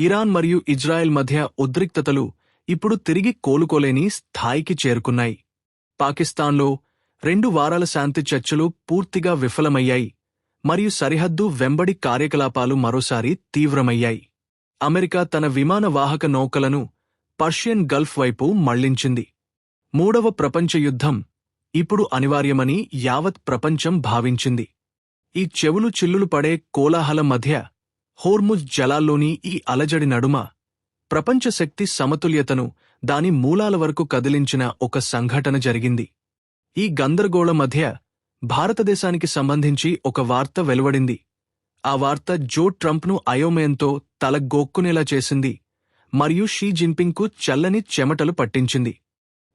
Iran మరియు Israel మధ్య ఉద్రిక్తతలు ఇప్పుడు తిరిగి కోలుకోలేని స్థాయికి చేరుకున్నాయి. పాకిస్తాన్లో 2 వారాల శాంతి చర్చలు పూర్తిగా విఫలమయ్యాయి మరియు సరిహద్దు వెంబడి కార్యకలాపాలు మరోసారి తీవ్రమయ్యాయి. అమెరికా తన విమాన వాహక నౌకలను పర్షియన్ గల్ఫ్ వైపు మళ్లించింది. 3వ ప్రపంచ యుద్ధం ఇప్పుడు అనివార్యమని యావత్ ప్రపంచం భావించింది. ఈ చెవులు చిల్లులు పడే కోలాహలం మధ్య హోర్ముజ్ జలాల్లోని ఈ అలజడి నడుమ ప్రపంచ శక్తి సమతుల్యతను దాని మూలాల వరకు కదిలించిన ఒక సంఘటన జరిగింది. ఈ గందరగోళం మధ్య భారతదేశానికి సంబంధించి ఒక వార్త వెలువడింది. ఆ వార్త జో ట్రంప్ను అయోమయంతో తలగోక్కునేలా చేసింది మరియు షీ జిన్పింగ్కు చల్లని చెమటలు పట్టించింది.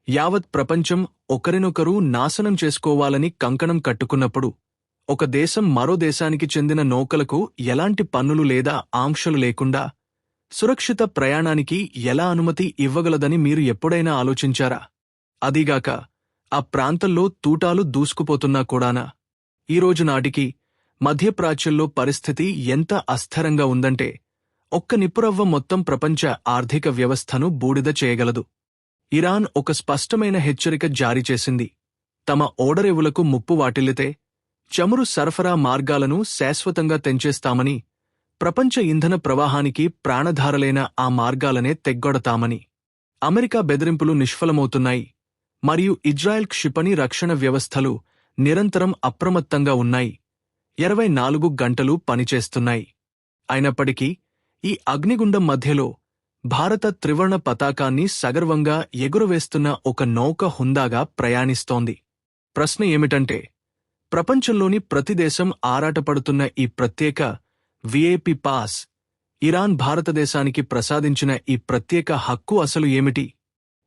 యావత్ ప్రపంచం ఒకరినొకరు నాశనం చేసుకోవాలని కంకణం కట్టుకున్నప్పుడు ఒక దేశం మరో దేశానికి చెందిన నౌకలకు ఎలాంటి పన్నులు లేదా ఆంక్షలు లేకుండా సురక్షిత ప్రయాణానికి ఎలా అనుమతి ఇవ్వగలదని మీరు ఎప్పుడైనా ఆలోచించారా? అదీగాక ఆ ప్రాంతంలో తూటాలు దూసుకుపోతున్నా కూడానా? ఈరోజు నాటికి మధ్యప్రాచ్యంలో పరిస్థితి ఎంత అస్థిరంగా ఉందంటే ఒక్క నిప్పురవ్వ మొత్తం ప్రపంచ ఆర్థిక వ్యవస్థను బూడిద చేయగలదు. ఇరాన్ ఒక స్పష్టమైన హెచ్చరిక జారీ చేసింది. తమ ఓడరేవులకు ముప్పు వాటిల్లితే చమురు సరఫరా మార్గాలను శాశ్వతంగా తెంచేస్తామని, ప్రపంచ ఇంధన ప్రవాహానికి ప్రాణధారలైన ఆ మార్గాలనే తెగ్గొడతామని. అమెరికా బెదిరింపులు నిష్ఫలమవుతున్నాయి మరియు ఇజ్రాయెల్ క్షిపణి రక్షణ వ్యవస్థలు నిరంతరం అప్రమత్తంగా ఉన్నాయి, 24 గంటలు పనిచేస్తున్నాయి. అయినప్పటికీ ఈ అగ్నిగుండం మధ్యలో భారత త్రివర్ణ పతాకాన్ని సగర్వంగా ఎగురవేస్తున్న ఒక నౌక హుందాగా ప్రయాణిస్తోంది. ప్రశ్న ఏమిటంటే, ప్రపంచంలోని ప్రతి దేశం ఆరాటపడుతున్న ఈ ప్రత్యేక విఐపి పాస్, ఇరాన్ భారతదేశానికి ప్రసాదించిన ఈ ప్రత్యేక హక్కు అసలు ఏమిటి?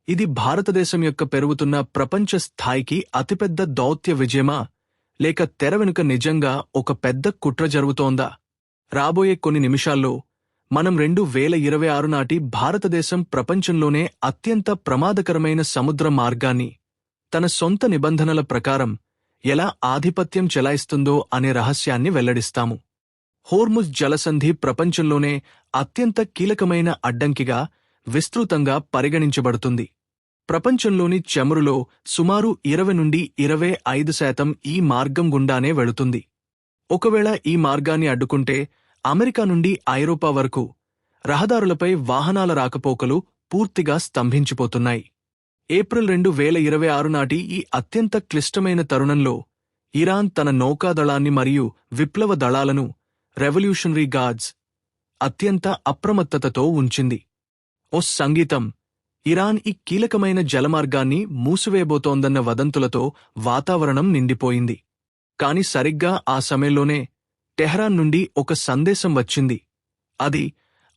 ఇది భారతదేశం యొక్క పెరుగుతున్న ప్రపంచ స్థాయికి అతిపెద్ద దౌత్య విజయమా, లేక తెర వెనుక నిజంగా ఒక పెద్ద కుట్ర జరుగుతోందా? రాబోయే కొన్ని నిమిషాల్లో మనం 2026 నాటి భారతదేశం ప్రపంచంలోనే అత్యంత ప్రమాదకరమైన సముద్ర మార్గాన్ని తన సొంత నిబంధనల ప్రకారం ఎలా ఆధిపత్యం చెలాయిస్తుందో అనే రహస్యాన్ని వెల్లడిస్తాము. హోర్ముజ్ జలసంధి ప్రపంచంలోనే అత్యంత కీలకమైన అడ్డంకిగా విస్తృతంగా పరిగణించబడుతుంది. ప్రపంచంలోని చమురులో సుమారు 20 నుండి 25% ఈ మార్గం గుండానే వెళుతుంది. ఒకవేళ ఈ మార్గాన్ని అడ్డుకుంటే అమెరికా నుండి ఐరోపా వరకు రహదారులపై వాహనాల రాకపోకలు పూర్తిగా స్తంభించిపోతున్నాయి. ఏప్రిల్ 2026 నాటి ఈ అత్యంత క్లిష్టమైన తరుణంలో ఇరాన్ తన నౌకాదళాన్ని మరియు విప్లవ దళాలను రెవల్యూషనరీ గార్డ్స్ అత్యంత అప్రమత్తతతో ఉంచింది. ఓ సంగీతం! ఇరాన్ ఈ కీలకమైన జలమార్గాన్ని మూసివేయబోతోందన్న వదంతులతో వాతావరణం నిండిపోయింది. కాని సరిగ్గా ఆ సమయంలోనే టెహ్రాన్ నుండి ఒక సందేశం వచ్చింది. అది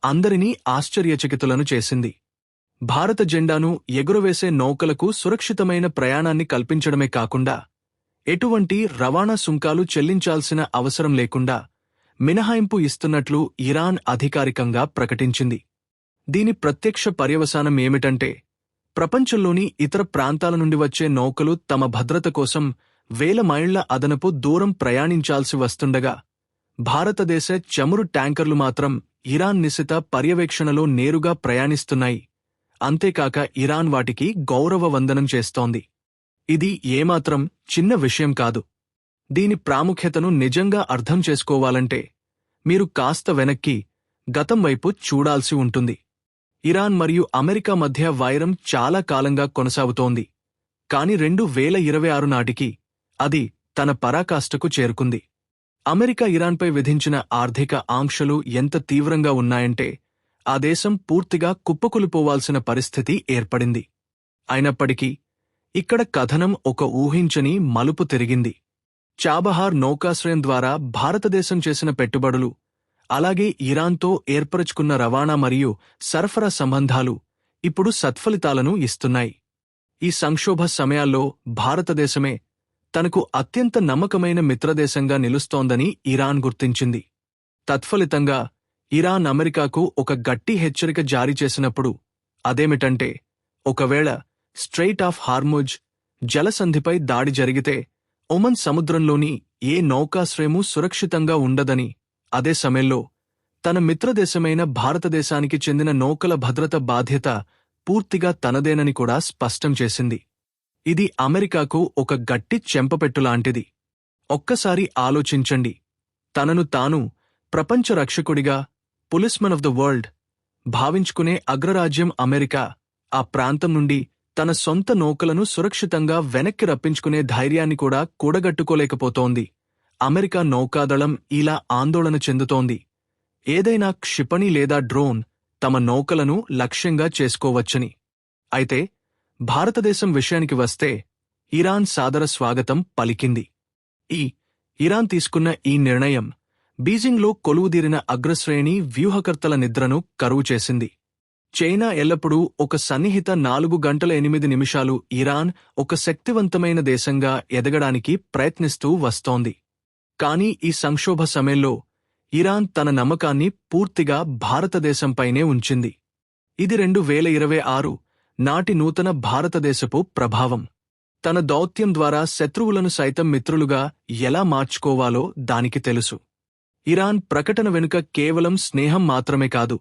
అందరినీ ఆశ్చర్యచకితులను చేసింది. భారత జెండాను ఎగురవేసే నౌకలకు సురక్షితమైన ప్రయాణాన్ని కల్పించడమే కాకుండా ఎటువంటి రవాణా సుంకాలు చెల్లించాల్సిన అవసరం లేకుండా మినహాయింపు ఇస్తున్నట్లు ఇరాన్ అధికారికంగా ప్రకటించింది. దీని ప్రత్యక్ష పర్యవసానం ఏమిటంటే, ప్రపంచంలోని ఇతర ప్రాంతాల నుండి వచ్చే నౌకలు తమ భద్రత కోసం వేల మైళ్ల అదనపు దూరం ప్రయాణించాల్సి వస్తుండగా, భారతదేశ చమురు ట్యాంకర్లు మాత్రం ఇరాన్ నిశిత పర్యవేక్షణలో నేరుగా ప్రయాణిస్తున్నాయి. అంతేకాక ఇరాన్ వాటికి గౌరవ వందనం చేస్తోంది. ఇది ఏమాత్రం చిన్న విషయం కాదు. దీని ప్రాముఖ్యతను నిజంగా అర్థం చేసుకోవాలంటే మీరు కాస్త వెనక్కి గతం వైపు చూడాల్సి ఉంటుంది. ఇరాన్ మరియు అమెరికా మధ్య వైరం చాలా కాలంగా కొనసాగుతోంది. కాని 2026 నాటికి అది తన పరాకాష్ఠకు చేరుకుంది. అమెరికా ఇరాన్పై విధించిన ఆర్థిక ఆంక్షలు ఎంత తీవ్రంగా ఉన్నాయంటే ఆ దేశం పూర్తిగా కుప్పకూలిపోవాల్సిన పరిస్థితి ఏర్పడింది. అయినప్పటికీ ఇక్కడ కథనం ఒక ఊహించని మలుపు తిరిగింది. చాబహార్ నౌకాశ్రయం ద్వారా భారతదేశం చేసిన పెట్టుబడులు, అలాగే ఇరాన్తో ఏర్పరచుకున్న రవాణా మరియు సరఫరా సంబంధాలు ఇప్పుడు సత్ఫలితాలను ఇస్తున్నాయి. ఈ సంక్షోభ సమయాల్లో భారతదేశమే తనకు అత్యంత నమ్మకమైన మిత్రదేశంగా నిలుస్తోందని ఇరాన్ గుర్తించింది. తత్ఫలితంగా ఇరాన్ అమెరికాకు ఒక గట్టి హెచ్చరిక జారీ చేసినప్పుడు అదేమిటంటే, ఒకవేళ స్ట్రెయిట్ ఆఫ్ హార్ముజ్ జలసంధిపై దాడి జరిగితే ఒమన్ సముద్రంలోని ఏ నౌకాశ్రయమూ సురక్షితంగా ఉండదని, అదే సమయంలో తన మిత్రదేశమైన భారతదేశానికి చెందిన నౌకల భద్రత బాధ్యత పూర్తిగా తనదేనని కూడా స్పష్టం చేసింది. ఇది అమెరికాకు ఒక గట్టి చెంపపెట్టులాంటిది. ఒక్కసారి ఆలోచించండి. తనను తాను ప్రపంచ రక్షకుడిగా, పోలీస్మన్ ఆఫ్ ద వరల్డ్ భావించుకునే అగ్రరాజ్యం అమెరికా ఆ ప్రాంతం నుండి తన సొంత నౌకలను సురక్షితంగా వెనక్కి రప్పించుకునే ధైర్యాన్ని కూడా కూడగట్టుకోలేకపోతోంది. అమెరికా నౌకాదళం ఇలా ఆందోళన చెందుతోంది. ఏదైనా క్షిపణి లేదా డ్రోన్ తమ నౌకలను లక్ష్యంగా చేసుకోవచ్చని. అయితే భారతదేశం విషయానికి వస్తే ఇరాన్ సాదర స్వాగతం పలికింది. ఇరాన్ తీసుకున్న ఈ నిర్ణయం బీజింగ్లో కొలువుదీరిన అగ్రశ్రేణి వ్యూహకర్తల నిద్రను కరువు చేసింది. చైనా ఎల్లప్పుడూ ఒక సన్నిహిత 4 గంటల 8 నిమిషాలు ఇరాన్ ఒక శక్తివంతమైన దేశంగా ఎదగడానికి ప్రయత్నిస్తూ వస్తోంది. కానీ ఈ సంక్షోభ సమయంలో ఇరాన్ తన నమ్మకాన్ని పూర్తిగా భారతదేశంపైనే ఉంచింది. ఇది 2026 నాటి నూతన భారతదేశపు ప్రభావం. తన దౌత్యం ద్వారా శత్రువులను సైతం మిత్రులుగా ఎలా మార్చుకోవాలో దానికి తెలుసు. ఇరాన్ ప్రకటన వెనుక కేవలం స్నేహం మాత్రమే కాదు,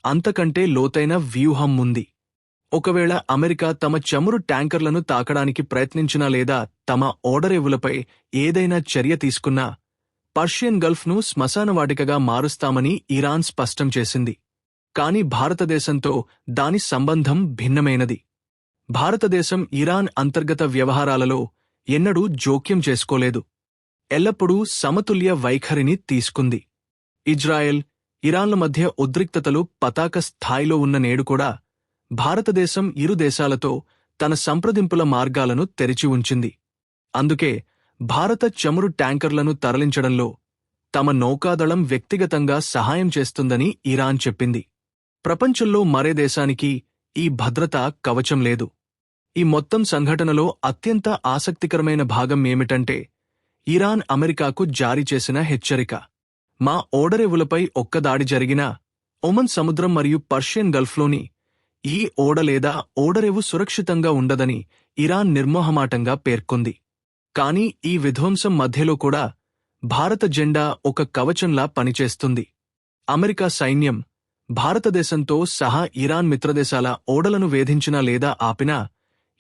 అంతకంటే లోతైన వ్యూహం ఉంది. ఒకవేళ అమెరికా తమ చమురు ట్యాంకర్లను తాకడానికి ప్రయత్నించినా లేదా తమ ఓడరేవులపై ఏదైనా చర్య తీసుకున్నా పర్షియన్ గల్ఫ్ను శ్మశానవాటికగా మారుస్తామని ఇరాన్ స్పష్టం చేసింది. కాని భారతదేశంతో దాని సంబంధం భిన్నమైనది. భారతదేశం ఇరాన్ అంతర్గత వ్యవహారాలలో ఎన్నడూ జోక్యం చేసుకోలేదు. ఎల్లప్పుడూ సమతుల్య వైఖరిని తీసుకుంది. ఇజ్రాయెల్, ఇరాన్ల మధ్య ఉద్రిక్తతలు పతాక స్థాయిలో ఉన్న నేడు కూడా భారతదేశం ఇరు దేశాలతో తన సంప్రదింపుల మార్గాలను తెరిచి ఉంచింది. అందుకే భారత చమురు ట్యాంకర్లను తరలించడంలో తమ నౌకాదళం వ్యక్తిగతంగా సహాయం చేస్తుందని ఇరాన్ చెప్పింది. ప్రపంచంలో మరే దేశానికి ఈ భద్రతా కవచం లేదు. ఈ మొత్తం సంఘటనలో అత్యంత ఆసక్తికరమైన భాగం ఏమిటంటే ఇరాన్ అమెరికాకు జారీ చేసిన హెచ్చరిక. మా ఓడరేవులపై ఒక్క దాడి జరిగినా ఒమన్ సముద్రం మరియు పర్షియన్ గల్ఫ్లోని ఈ ఓడ లేదా ఓడరేవు సురక్షితంగా ఉండదని ఇరాన్ నిర్మోహమాటంగా పేర్కొంది. కాని ఈ విధ్వంసం మధ్యలో కూడా భారత జెండా ఒక కవచంలా పనిచేస్తుంది. అమెరికా సైన్యం భారతదేశంతో సహా ఇరాన్ మిత్రదేశాల ఓడలను వేధించినా లేదా ఆపినా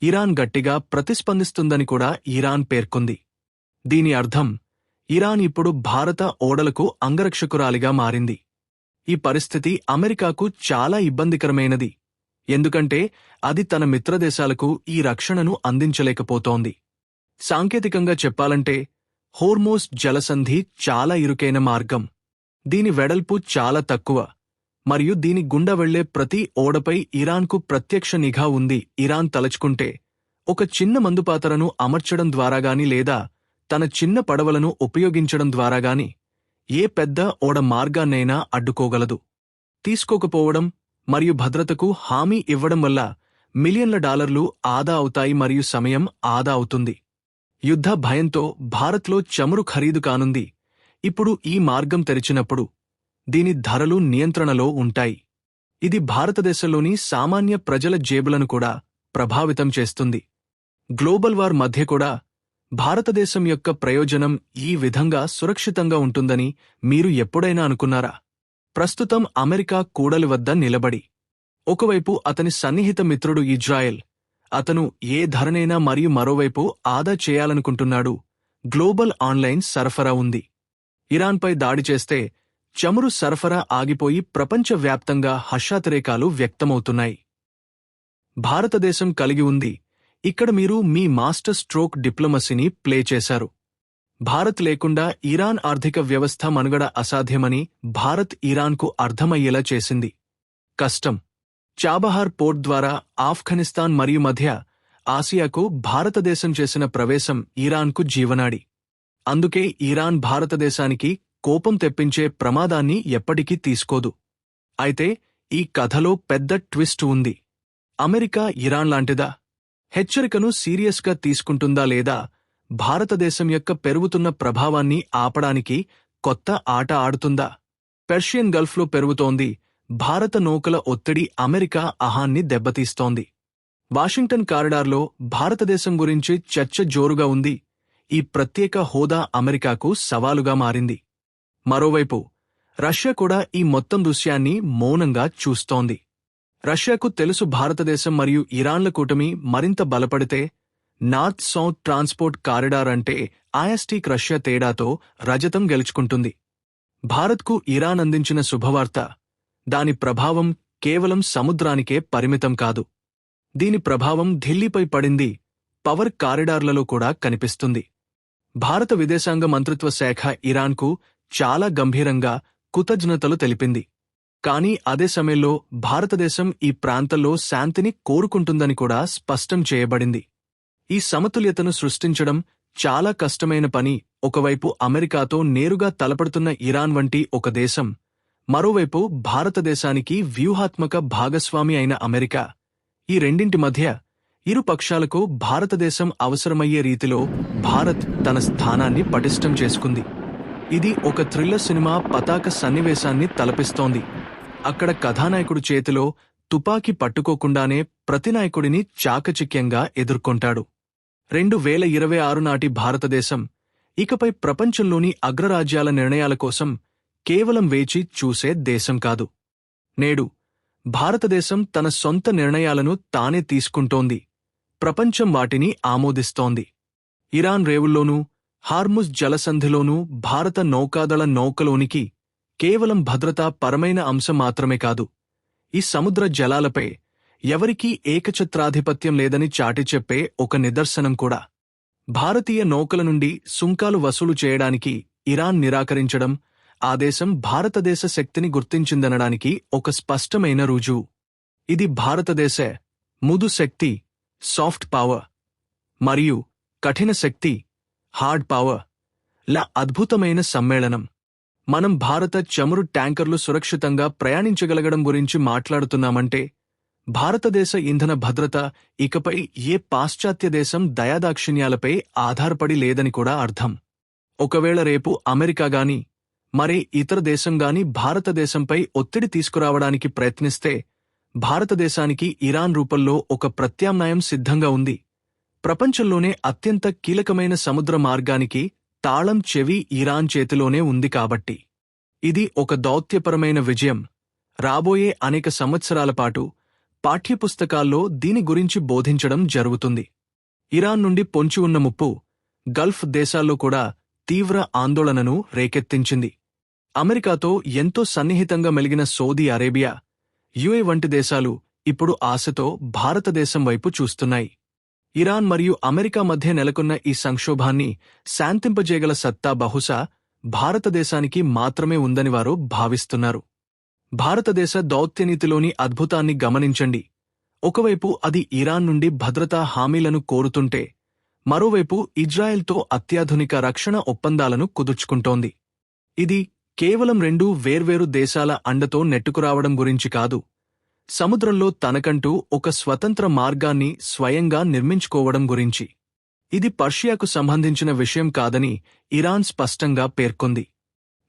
ఇరాన్ గట్టిగా ప్రతిస్పందిస్తుందని కూడా ఇరాన్ పేర్కొంది. దీని అర్థం ఇరాన్ ఇప్పుడు భారత ఓడలకు అంగరక్షకురాలిగా మారింది. ఈ పరిస్థితి అమెరికాకు చాలా ఇబ్బందికరమైనది. ఎందుకంటే అది తన మిత్రదేశాలకు ఈ రక్షణను అందించలేకపోతోంది. సాంకేతికంగా చెప్పాలంటే హోర్మోజ్ జలసంధి చాలా ఇరుకైన మార్గం. దీని వెడల్పు చాలా తక్కువ మరియు దీని గుండా వెళ్లే ప్రతి ఓడపై ఇరాన్కు ప్రత్యక్ష నిఘా ఉంది. ఇరాన్ తలచుకుంటే ఒక చిన్న మందుపాతరను అమర్చడం ద్వారాగాని లేదా తన చిన్న పడవలను ఉపయోగించడం ద్వారాగాని ఏ పెద్ద ఓడ మార్గాన్నైనా అడ్డుకోగలదు. తీసుకోకపోవడం మరియు భద్రతకు హామీ ఇవ్వడం వల్ల మిలియన్ల డాలర్లు ఆదా అవుతాయి మరియు సమయం ఆదా అవుతుంది. యుద్ధ భయంతో భారత్లో చమురు ఖరీదు కానుంది. ఇప్పుడు ఈ మార్గం తెరిచినప్పుడు దీని ధరలు నియంత్రణలో ఉంటాయి. ఇది భారతదేశంలోని సామాన్య ప్రజల జేబులను కూడా ప్రభావితం చేస్తుంది. గ్లోబల్ వార్ మధ్య కూడా భారతదేశం యొక్క ప్రయోజనం ఈ విధంగా సురక్షితంగా ఉంటుందని మీరు ఎప్పుడైనా అనుకున్నారా? ప్రస్తుతం అమెరికా కూడలి వద్ద నిలబడి ఒకవైపు అతని సన్నిహిత మిత్రుడు ఇజ్రాయెల్, అతను ఏ ధరనైనా మరియు మరోవైపు ఆదా చేయాలనుకుంటున్నాడు. గ్లోబల్ ఆన్లైన్ సరఫరా ఉంది. ఇరాన్పై దాడి చేస్తే చమురు సరఫరా ఆగిపోయి ప్రపంచవ్యాప్తంగా హర్షాతిరేకాలు వ్యక్తమవుతున్నాయి. భారతదేశం కలిగి ఉంది. ఇక్కడ మీరు మీ మాస్టర్ స్ట్రోక్ డిప్లొమసీని ప్లే చేశారు. భారత్ లేకుండా ఇరాన్ ఆర్థిక వ్యవస్థ మనుగడ అసాధ్యమని భారత్ ఇరాన్కు అర్థమయ్యేలా చేసింది. కష్టం. చాబహార్ పోర్ట్ ద్వారా ఆఫ్ఘనిస్తాన్ మరియు మధ్య ఆసియాకు భారతదేశం చేసిన ప్రవేశం ఇరాన్కు జీవనాడి. అందుకే ఇరాన్ భారతదేశానికి కోపం తెప్పించే ప్రమాదాన్ని ఎప్పటికీ తీసుకోదు. అయితే ఈ కథలో పెద్ద ట్విస్ట్ ఉంది. అమెరికా ఇరాన్ లాంటిదా? హెచ్చరికను సీరియస్గా తీసుకుంటుందా లేదా భారతదేశం యొక్క పెరుగుతున్న ప్రభావాన్ని ఆపడానికి కొత్త ఆట ఆడుతుందా? పెర్షియన్ గల్ఫ్లో పెరుగుతోంది భారత నౌకల ఒత్తిడి అమెరికా అహాన్ని దెబ్బతీస్తోంది. వాషింగ్టన్ కారిడార్లో భారతదేశం గురించి చర్చ జోరుగా ఉంది. ఈ ప్రత్యేక హోదా అమెరికాకు సవాలుగా మారింది. మరోవైపు రష్యా కూడా ఈ మొత్తం దృశ్యాన్ని మౌనంగా చూస్తోంది. రష్యాకు తెలుసు భారతదేశం మరియు ఇరాన్ల కూటమి మరింత బలపడితే నార్త్ సౌత్ ట్రాన్స్పోర్ట్ కారిడార్ అంటే ఐఎస్టీక్ రష్యా తేడాతో రజతం గెలుచుకుంటుంది. భారత్కు ఇరాన్ అందించిన శుభవార్త దాని ప్రభావం కేవలం సముద్రానికే పరిమితం కాదు. దీని ప్రభావం ఢిల్లీపై పడింది, పవర్ కారిడార్లలో కూడా కనిపిస్తుంది. భారత విదేశాంగ మంత్రిత్వ శాఖ ఇరాన్కు చాలా గంభీరంగా కృతజ్ఞతలు తెలిపింది. కానీ అదే సమయంలో భారతదేశం ఈ ప్రాంతంలో శాంతిని కోరుకుంటుందని కూడా స్పష్టం చేయబడింది. ఈ సమతుల్యతను సృష్టించడం చాలా కష్టమైన పని. ఒకవైపు అమెరికాతో నేరుగా తలపడుతున్న ఇరాన్ వంటి ఒక దేశం, మరోవైపు భారతదేశానికి వ్యూహాత్మక భాగస్వామి అయిన అమెరికా. ఈ రెండింటి మధ్య ఇరు పక్షాలకు భారతదేశం అవసరమయ్యే రీతిలో భారత్ తన స్థానాన్ని పటిష్టం చేసుకుంది. ఇది ఒక థ్రిల్లర్ సినిమా పతాక సన్నివేశాన్ని తలపిస్తోంది. అక్కడ కథానాయకుడు చేతిలో తుపాకీ పట్టుకోకుండానే ప్రతినాయకుడిని చాకచక్యంగా ఎదుర్కొంటాడు. 2026 నాటి భారతదేశం ఇకపై ప్రపంచంలోని అగ్రరాజ్యాల నిర్ణయాల కోసం కేవలం వేచి చూసే దేశం కాదు. నేడు భారతదేశం తన సొంత నిర్ణయాలను తానే తీసుకుంటోంది. ప్రపంచం వాటిని ఆమోదిస్తోంది. ఇరాన్ రేవుల్లోనూ హార్ముజ్ జలసంధిలోనూ భారత నౌకాదళ నౌకలోనికి కేవలం భద్రతా పరమైన అంశం మాత్రమే కాదు, ఈ సముద్ర జలాలపై ఎవరికీ ఏకఛత్రాధిపత్యం లేదని చాటి చెప్పే ఒక నిదర్శనం కూడా. భారతీయ నౌకల నుండి సుంకాలు వసూలు చేయడానికి ఇరాన్ నిరాకరించడం ఆ దేశం భారతదేశ శక్తిని గుర్తించిందనడానికి ఒక స్పష్టమైన రుజువు. ఇది భారతదేశ మృదు శక్తి, సాఫ్ట్ పవర్, మరియు కఠిన శక్తి, హార్డ్ పవర్ ల అద్భుతమైన సమ్మేళనం. మనం భారత చమురు ట్యాంకర్లు సురక్షితంగా ప్రయాణించగలగడం గురించి మాట్లాడుతున్నామంటే భారతదేశ ఇంధన భద్రత ఇకపై ఏ పాశ్చాత్య దేశం దయాదాక్షిణ్యాలపై ఆధారపడి లేదని కూడా అర్థం. ఒకవేళ రేపు అమెరికా గాని మరే ఇతర దేశంగాని భారతదేశంపై ఒత్తిడి తీసుకురావడానికి ప్రయత్నిస్తే భారతదేశానికి ఇరాన్ రూపంలో ఒక ప్రత్యామ్నాయం సిద్ధంగా ఉంది. ప్రపంచంలోనే అత్యంత కీలకమైన సముద్ర మార్గానికి తాళం చెవి ఇరాన్ చేతిలోనే ఉంది కాబట్టి ఇది ఒక దౌత్యపరమైన విజయం. రాబోయే అనేక సంవత్సరాల పాటు పాఠ్యపుస్తకాల్లో దీని గురించి బోధించడం జరుగుతుంది. ఇరాన్ నుండి పొంచి ఉన్న ముప్పు గల్ఫ్ దేశాల్లో కూడా తీవ్ర ఆందోళనను రేకెత్తించింది. అమెరికాతో ఎంతో సన్నిహితంగా మెలిగిన సౌదీ అరేబియా, యుఏ వంటి దేశాలు ఇప్పుడు ఆశతో భారతదేశం వైపు చూస్తున్నాయి. ఇరాన్ మరియు అమెరికా మధ్య నెలకొన్న ఈ సంక్షోభాన్ని శాంతింపజేయగల సత్తా బహుశా భారతదేశానికి మాత్రమే ఉందని వారు భావిస్తున్నారు. భారతదేశ దౌత్యనీతిలోని అద్భుతాన్ని గమనించండి. ఒకవైపు అది ఇరాన్ నుండి భద్రతా హామీలను కోరుతుంటే, మరోవైపు ఇజ్రాయెల్తో అత్యాధునిక రక్షణ ఒప్పందాలను కుదుర్చుకుంటోంది. ఇది కేవలం రెండు వేర్వేరు దేశాల అండతో నెట్టుకురావడం గురించి కాదు, సముద్రంలో తనకంటూ ఒక స్వతంత్ర మార్గాన్ని స్వయంగా నిర్మించుకోవడం గురించి. ఇది పర్షియాకు సంబంధించిన విషయం కాదని ఇరాన్ స్పష్టంగా పేర్కొంది.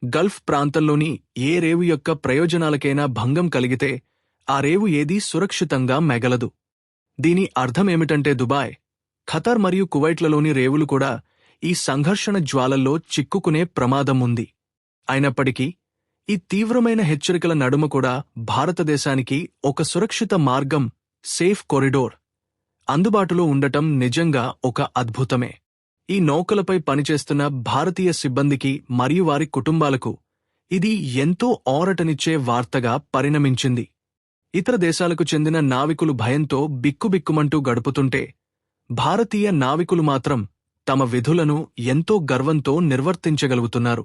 గల్ఫ్ ప్రాంతంలోని ఏ రేవు యొక్క ప్రయోజనాలకైనా భంగం కలిగితే ఆ రేవు ఏదీ సురక్షితంగా మెగలదు. దీని అర్థమేమిటంటే దుబాయ్, ఖతార్ మరియు కువైట్లలోని రేవులు కూడా ఈ సంఘర్షణ జ్వాలల్లో చిక్కుకునే ప్రమాదం ఉంది. అయినప్పటికీ ఈ తీవ్రమైన హెచ్చరికల నడుమ కూడా భారతదేశానికి ఒక సురక్షిత మార్గం, సేఫ్ కొరిడోర్ అందుబాటులో ఉండటం నిజంగా ఒక అద్భుతమే. ఈ నౌకలపై పనిచేస్తున్న భారతీయ సిబ్బందికి మరియు వారి కుటుంబాలకు ఇది ఎంతో ఊరటనిచ్చే వార్తగా పరిణమించింది. ఇతర దేశాలకు చెందిన నావికులు భయంతో బిక్కుబిక్కుమంటూ గడుపుతుంటే, భారతీయ నావికులు మాత్రం తమ విధులను ఎంతో గర్వంతో నిర్వర్తించగలుగుతున్నారు.